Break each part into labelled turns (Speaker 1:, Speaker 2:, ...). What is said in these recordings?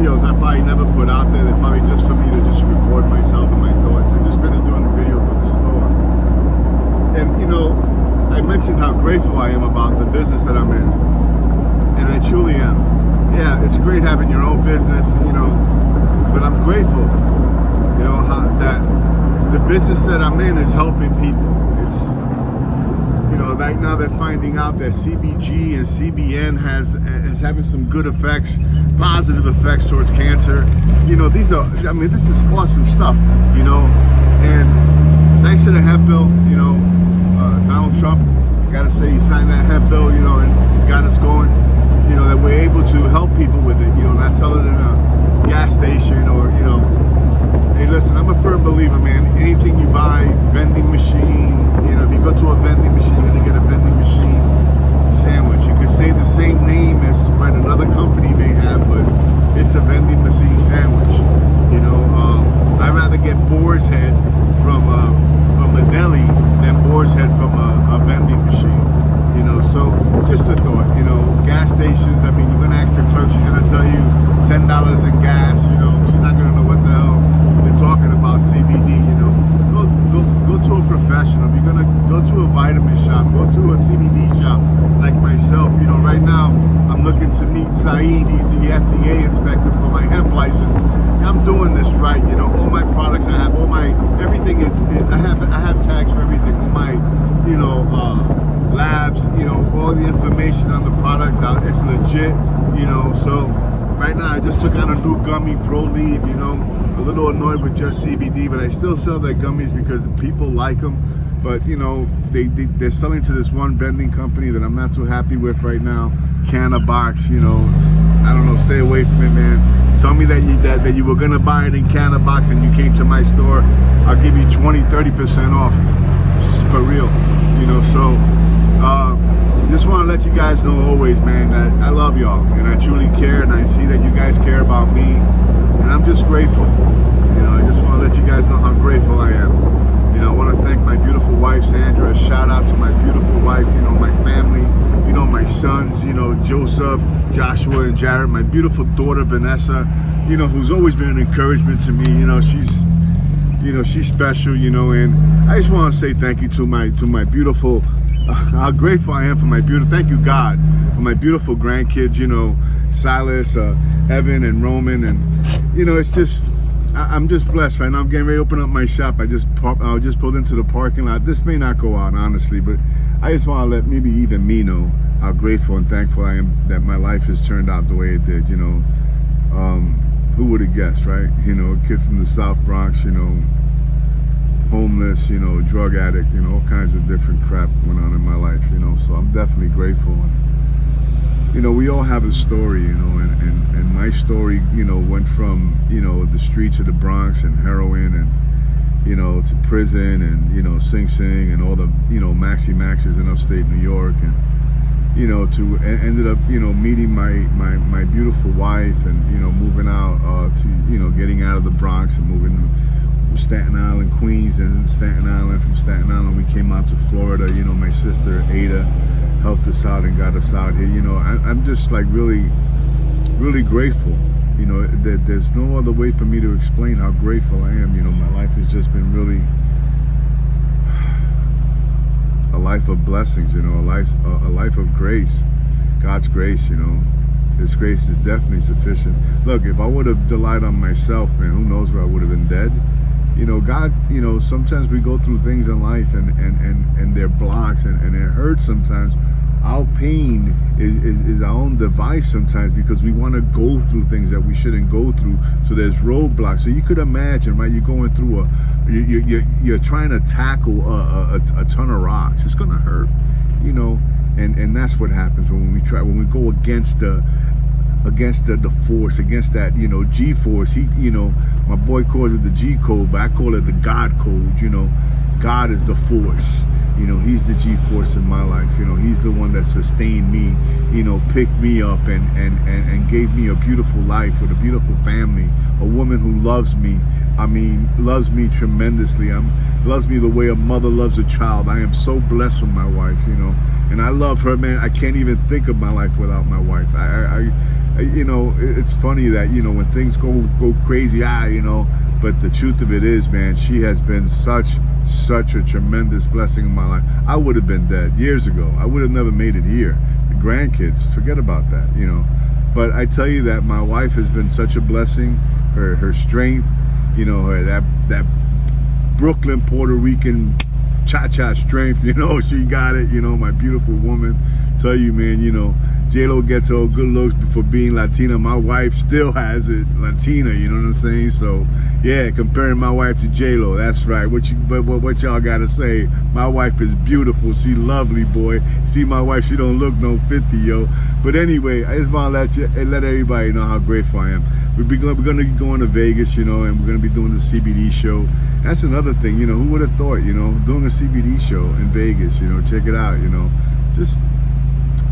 Speaker 1: videos I probably never put out there. They're probably just for me to just record myself and my thoughts. I just finished doing a video for the store. And, you know, I mentioned how grateful I am about the business that I'm in. And I truly am. Yeah, it's great having your own business, you know, but I'm grateful, you know, that the business that I'm in is helping people. It's, you know, right now they're finding out that CBG and CBN is having some good effects, positive effects towards cancer. You know, this is awesome stuff, you know, and thanks to the hemp bill, you know, Donald Trump, I gotta say, he signed that hemp bill, you know, and got us going, you know, that we're able to help people with it, you know, not sell it in a gas station or, you know. Hey, listen, I'm a firm believer, man. Anything you buy, vending machine, you know, if you go to a vending machine, you're gonna get a vending machine sandwich. You could say the same name as what another company may have, but it's a vending machine sandwich. You know, I'd rather get boar's head from a deli than boar's head from a vending machine. You know, so just a thought. You know, gas stations. I mean, you're gonna ask the clerk, she's gonna tell you $10 in gas. You know, she's not gonna know what the hell they're talking about CBD. You know, go to a professional. If you're gonna go to a vitamin shop, go to a CBD shop like myself. You know, right now I'm looking to meet Saeed. He's the FDA inspector for my hemp license. I'm doing this right. You know, all my products, I have all my everything is. I have tags for everything. All my, you know, labs. You know, all the information on the products out. It's legit. You know, so right now I just took on a new gummy, Pro Leave. You know, a little annoyed with just CBD, but I still sell their gummies because people like them. But you know, they're selling to this one vending company that I'm not too happy with right now. Cannabox. You know, I don't know. Stay away from it, man. Tell me that you were gonna buy it in Cannabox and you came to my store. I'll give you 20-30% off, just for real. You know, so just want to let you guys know always, man, that I love y'all and I truly care, and I see that you guys care about me, and I'm just grateful. You know, I just want to let you guys know how grateful I am. You know, I want to thank my beautiful wife Sandra. A shout out to my beautiful wife. You know, my family. You know, my sons. You know, Joseph, Joshua, and Jared. My beautiful daughter Vanessa. You know, who's always been an encouragement to me. You know, she's special. You know, and I just want to say thank you to my beautiful. How grateful I am for my beautiful. Thank you, God, for my beautiful grandkids. You know, Silas, Evan, and Roman, and you know, it's just. I'm just blessed right now. I'm getting ready to open up my shop. I just pulled into the parking lot. This may not go out, honestly, but I just want to let maybe even me know how grateful and thankful I am that my life has turned out the way it did. You know, who would have guessed, right? You know, a kid from the South Bronx, you know, homeless, you know, drug addict, you know, all kinds of different crap went on in my life, you know, so I'm definitely grateful. You know, we all have a story, you know, and my story, you know, went from, you know, the streets of the Bronx and heroin and, you know, to prison and, you know, Sing Sing and all the, you know, Maxi Maxes in upstate New York, and, you know, to ended up, you know, meeting my beautiful wife and, you know, moving out to, you know, getting out of the Bronx and moving to Staten Island, Queens, and Staten Island. From Staten Island, we came out to Florida. You know, my sister Ada helped us out and got us out here. You know, I'm just like really grateful. You know, there's no other way for me to explain how grateful I am. You know, my life has just been really a life of blessings. You know, a life of grace, God's grace. You know, His grace is definitely sufficient. Look, if I would have relied on myself, man, who knows where I would have been dead. You know, God, you know, sometimes we go through things in life and they're blocks and it hurts sometimes. Our pain is our own device sometimes because we want to go through things that we shouldn't go through. So there's roadblocks. So you could imagine, right? You're going through you're trying to tackle a ton of rocks. It's gonna hurt, you know, and that's what happens when we go against the force, against that, you know, G-force. You know, my boy calls it the G code, but I call it the God code. You know, God is the force. You know, He's the G-force in my life. You know, He's the one that sustained me, you know, picked me up and gave me a beautiful life with a beautiful family, a woman who loves me. I mean, loves me tremendously. Loves me the way a mother loves a child. I am so blessed with my wife, you know, and I love her, man. I can't even think of my life without my wife. it's funny that, when things go crazy, but the truth of it is, man, she has been such a tremendous blessing in my life. I would have been dead years ago. I would have never made it here. The grandkids, forget about that, But I tell you that my wife has been such a blessing. Her strength, her that Brooklyn, Puerto Rican cha-cha strength, she got it, my beautiful woman. Tell you, man, J-Lo gets all good looks for being Latina. My wife still has it, Latina, you know what I'm saying? So, yeah, comparing my wife to J-Lo, that's right. What y'all gotta say? My wife is beautiful. She lovely, boy. See my wife, she don't look no 50, yo. But anyway, I just want to let everybody know how grateful I am. We're gonna be going to Vegas, and we're gonna be doing the CBD show. That's another thing, who would have thought, doing a CBD show in Vegas, check it out, just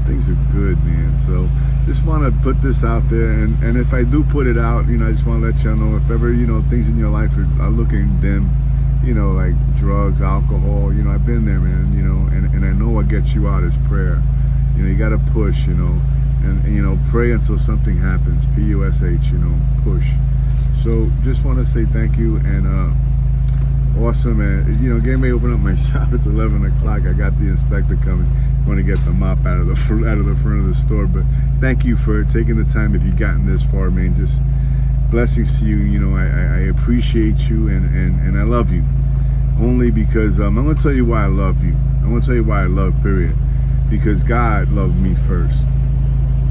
Speaker 1: things are good, man. So just want to put this out there, and if I do put it out, I just want to let y'all know if ever, things in your life are looking dim, like drugs, alcohol, I've been there, man, and I know what gets you out is prayer. You got to push, and pray until something happens. PUSH, push. So just want to say thank you, and awesome, and getting ready to open up my shop. It's 11 o'clock. I got the inspector coming. Want to get the mop out of the front of the store. But thank you for taking the time. If you've gotten this far, man, just blessings to you. I appreciate you, and I love you. Only because I'm going to tell you why I love you. I'm going to tell you why I love, period. Because God loved me first.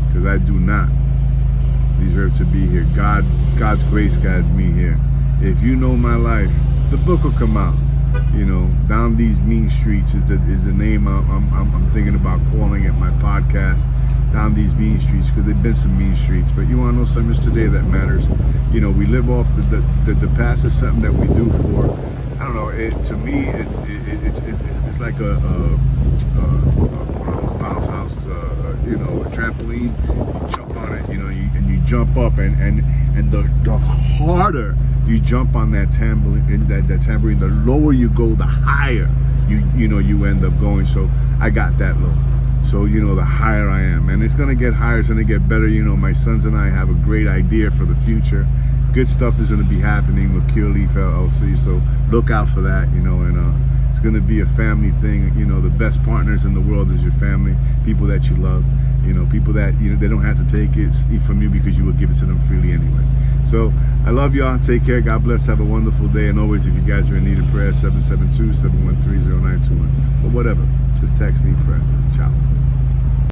Speaker 1: Because I do not deserve to be here. God's grace has me here. If you know my life, the book will come out. Down These Mean Streets is the name I'm thinking about calling it, my podcast. Down These Mean Streets, because there've been some mean streets. But you want to know something today that matters? We live off the past is something that we do for. I don't know. To me, it's like a bounce house, a trampoline. You jump on it, and you jump up, and the harder you jump on that tambourine, the lower you go, the higher you end up going. So I got that low. So the higher I am, and it's gonna get higher, it's gonna get better. My sons and I have a great idea for the future. Good stuff is gonna be happening with Cure Leaf LLC. So look out for that, and it's gonna be a family thing. The best partners in the world is your family, people that you love. People that they don't have to take it from you because you will give it to them freely anyway. So I love y'all. Take care. God bless. Have a wonderful day. And always, if you guys are in need of prayer, 772-713-0921. Or whatever. Just text, need prayer. Ciao.